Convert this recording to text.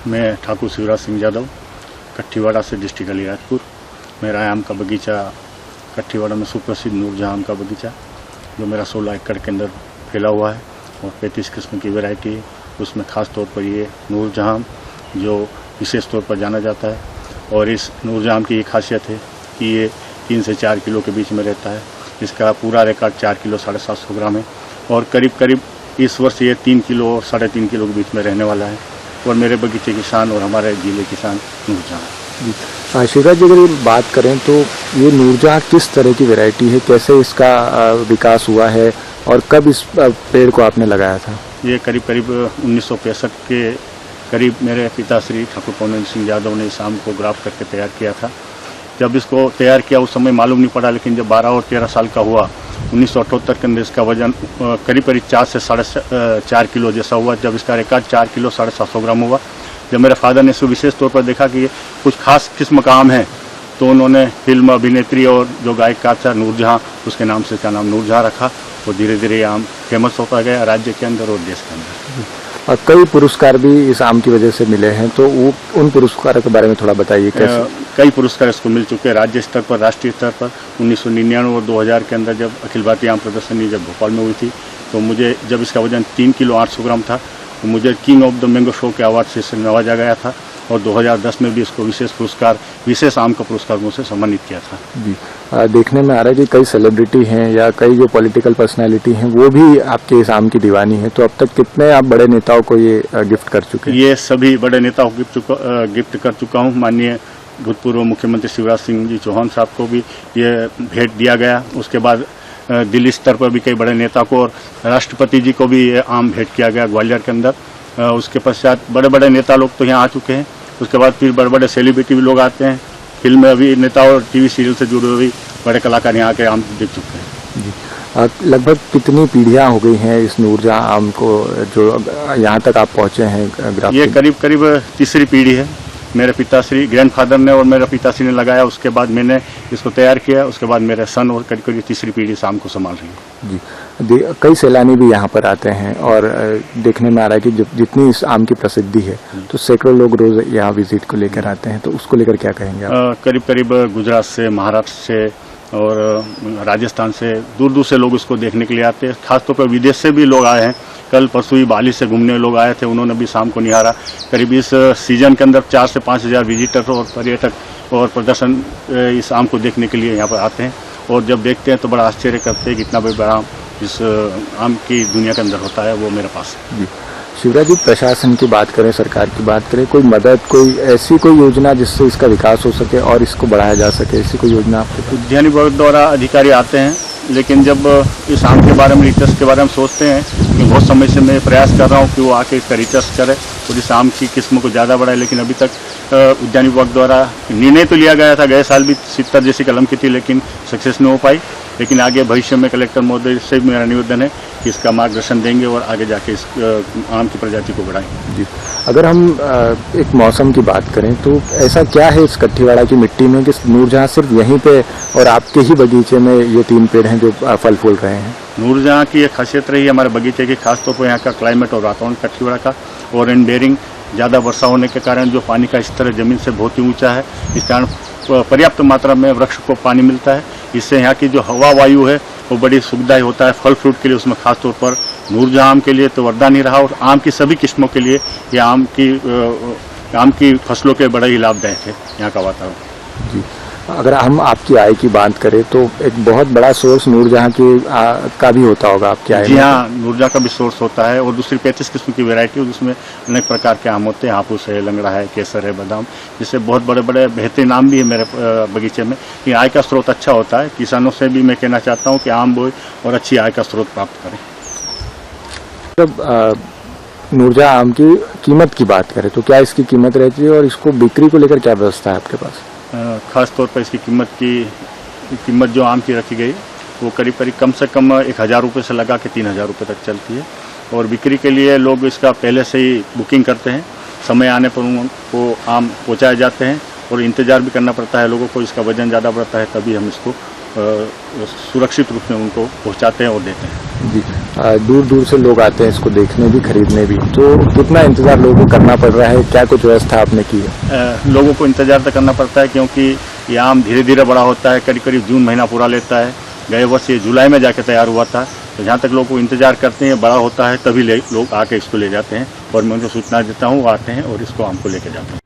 मैं ठाकुर शिवराज सिंह यादव कट्ठीवाड़ा से डिस्ट्रिक्ट अलीराजपुर। मेरा आम का बगीचा कट्ठीवाड़ा में सुप्रसिद्ध नूरजहां आम का बगीचा, जो मेरा 16 एकड़ के अंदर फैला हुआ है और 35 किस्म की वैरायटी है। उसमें खास तौर पर ये नूरजहां आम जो विशेष तौर पर जाना जाता है, और इस नूरजहां आम की ये खासियत है कि ये 3 से 4 किलो के बीच में रहता है। इसका पूरा रिकॉर्ड 4 किलो 750 ग्राम है और करीब इस वर्ष ये 3 किलो और 3.5 किलो के बीच में रहने वाला है। और मेरे बगीचे की शान और हमारे जिले की शान नूरजहां। शिवराज जी, अगर ये बात करें तो ये नूरजहां किस तरह की वैरायटी है, कैसे इसका विकास हुआ है और कब इस पेड़ को आपने लगाया था? ये करीब 1965 के करीब मेरे पिताश्री ठाकुर पवन सिंह यादव ने इस आम को ग्राफ्ट करके तैयार किया था। जब इसको तैयार किया उस समय मालूम नहीं पड़ा, लेकिन जब 12 और 13 साल का हुआ 1978 के अंदर इसका वजन करीब 4 से 4.5 किलो जैसा हुआ। जब इसका रिकॉर्ड 4 किलो 750 ग्राम हुआ, जब मेरे फादर ने इसको विशेष तौर पर देखा कि ये कुछ खास किस्म का आम है, तो उन्होंने फिल्म अभिनेत्री और जो गायककार था नूरजहां, उसके नाम से इसका नाम नूरजहां रखा और धीरे धीरे आम फेमस होता गया राज्य के अंदर और देश के अंदर। और कई पुरस्कार भी इस आम की वजह से मिले हैं, तो वो उन पुरस्कारों के बारे में थोड़ा बताइए। कैसे कई पुरस्कार इसको मिल चुके हैं राज्य स्तर पर, राष्ट्रीय स्तर पर। 1999 और 2000 के अंदर जब अखिल भारतीय आम प्रदर्शनी जब भोपाल में हुई थी, तो मुझे जब इसका वजन 3 किलो 800 ग्राम था, तो मुझे king of the mango show के अवार्ड से नवाजा गया था। और 2010 में भी इसको विशेष आम का पुरस्कार मुझसे सम्मानित किया था। जी, देखने में आ रहा है कि कई सेलिब्रिटी हैं या कई जो पॉलिटिकल पर्सनालिटी हैं वो भी आपके इस आम की दीवानी है। तो अब तक कितने आप बड़े नेताओं को ये गिफ्ट कर चुके हैं? ये सभी बड़े नेताओं को गिफ्ट कर चुका हूँ। माननीय भूतपूर्व मुख्यमंत्री शिवराज सिंह जी चौहान साहब को भी ये भेंट दिया गया। उसके बाद दिल्ली स्तर पर भी कई बड़े नेता को और राष्ट्रपति जी को भी ये आम भेंट किया गया ग्वालियर के अंदर। उसके पश्चात बड़े बड़े नेता लोग तो यहाँ आ चुके हैं। उसके बाद फिर बड़े बड़े सेलिब्रिटी भी लोग आते हैं। फिल्म अभिनेता और टीवी सीरियल से जुड़े हुए बड़े कलाकार यहाँ के आम देख चुके हैं। जी, लगभग कितनी पीढ़ियाँ हो गई हैं इस नूरजहां आम को जो यहाँ तक आप पहुँचे हैं? ये करीब तीसरी पीढ़ी है। मेरे पिताश्री ग्रैंडफादर ने और मेरे पिताश्री ने लगाया, उसके बाद मैंने इसको तैयार किया, उसके बाद मेरे सन और करीब तीसरी पीढ़ी इस आम को संभाल रही है। जी, कई सैलानी भी यहाँ पर आते हैं और देखने में आ रहा है कि जितनी इस आम की प्रसिद्धि है तो सैकड़ों लोग रोज यहाँ विजिट को लेकर आते हैं। तो उसको लेकर क्या कहेंगे आप? करीब गुजरात से, महाराष्ट्र से और राजस्थान से दूर दूर से लोग इसको देखने के लिए आते हैं। खासतौर पर विदेश से भी लोग आए हैं। कल परसों ही बाली से घूमने लोग आए थे, उन्होंने भी शाम को निहारा। करीब इस सीजन के अंदर 4 से 5 हज़ार विजिटर और पर्यटक और प्रदर्शन इस आम को देखने के लिए यहाँ पर आते हैं। और जब देखते हैं तो बड़ा आश्चर्य करते हैं कि इतना बड़ा आम इस आम की दुनिया के अंदर होता है, वो मेरे पास है। शिवराज जी, प्रशासन की बात करें, सरकार की बात करें, कोई मदद, कोई ऐसी कोई योजना जिससे इसका विकास हो सके और इसको बढ़ाया जा सके, ऐसी कोई योजना आपके? उद्यान विभाग द्वारा अधिकारी आते हैं, लेकिन जब इस आम के बारे में रिसर्च के बारे में सोचते हैं, तो बहुत समय से मैं प्रयास कर रहा हूँ कि वो आके इसका रिसर्च करे और इस आम की किस्म को ज़्यादा बढ़ाए। लेकिन अभी तक उद्यान विभाग द्वारा निर्णय तो लिया गया था, गए साल भी 70 जैसी कलम की थी, लेकिन सक्सेस नहीं हो पाई। लेकिन आगे भविष्य में कलेक्टर महोदय से मेरा निवेदन है कि इसका मार्गदर्शन देंगे और आगे जाके इस आम की प्रजाति को बढ़ाएंगे। जी, अगर हम एक मौसम की बात करें तो ऐसा क्या है इस कट्ठीवाड़ा की मिट्टी में कि नूरजहां सिर्फ यहीं पे और आपके ही बगीचे में ये 3 पेड़ हैं जो फल फूल रहे हैं? नूरजहां की एक खासियत रही है हमारे बगीचे की, खासतौर पर यहाँ का क्लाइमेट और वातावरण कट्ठीवाड़ा का, और रेन बेयरिंग ज़्यादा वर्षा होने के कारण जो पानी का स्तर जमीन से बहुत ही ऊँचा है, इस कारण पर्याप्त मात्रा में वृक्ष को पानी मिलता है। इससे यहाँ की जो हवा वायु है वो बड़ी सुविधाएं होता है फल फ्रूट के लिए। उसमें खासतौर पर नूरजहां आम के लिए तो वरदान ही रहा और आम की सभी किस्मों के लिए ये आम की फसलों के बड़ा ही लाभदायक है यहाँ का वातावरण। जी, अगर हम आपकी आय की बात करें तो एक बहुत बड़ा सोर्स नूरजहां का भी होता होगा आपकी आय में? जी हाँ, नूरजहां का भी सोर्स होता है और दूसरी 35 किस्म की वैरायटी, जिसमें अनेक प्रकार के आम होते हैं। हापुस है, लंगड़ा है, केसर है, बादाम, जिससे बहुत बड़े बड़े बेहतरीन आम भी है मेरे बगीचे में। ये आय का स्रोत अच्छा होता है। किसानों से भी मैं कहना चाहता हूँ कि आम बोए और अच्छी आय का स्रोत प्राप्त करें। जब नूरजहां आम की कीमत की बात करें तो क्या इसकी कीमत रहती है और इसको बिक्री को लेकर क्या व्यवस्था है आपके पास? खास तौर पर इसकी कीमत जो आम की रखी गई वो करीब कम से कम 1000 रुपये से लगा के 3000 रुपये तक चलती है। और बिक्री के लिए लोग इसका पहले से ही बुकिंग करते हैं। समय आने पर उनको आम पहुंचाए जाते हैं और इंतज़ार भी करना पड़ता है लोगों को। इसका वजन ज़्यादा बढ़ता है तभी हम इसको सुरक्षित रूप में उनको पहुंचाते हैं और देते हैं। जी, दूर दूर से लोग आते हैं इसको देखने भी, खरीदने भी, तो कितना इंतजार लोगों को करना पड़ रहा है? क्या कुछ व्यवस्था आपने की है? लोगों को इंतजार तो करना पड़ता है, क्योंकि ये आम धीरे धीरे बड़ा होता है, करीब करीब जून महीना पूरा लेता है। गए वर्ष ये जुलाई में जाके तैयार हुआ था। तो जहाँ तक लोग को इंतजार करते हैं, बड़ा होता है तभी लोग आके इसको ले जाते हैं, और मैं उनको सूचना देता हूँ, वो आते हैं और इसको आम को लेके जाते हैं।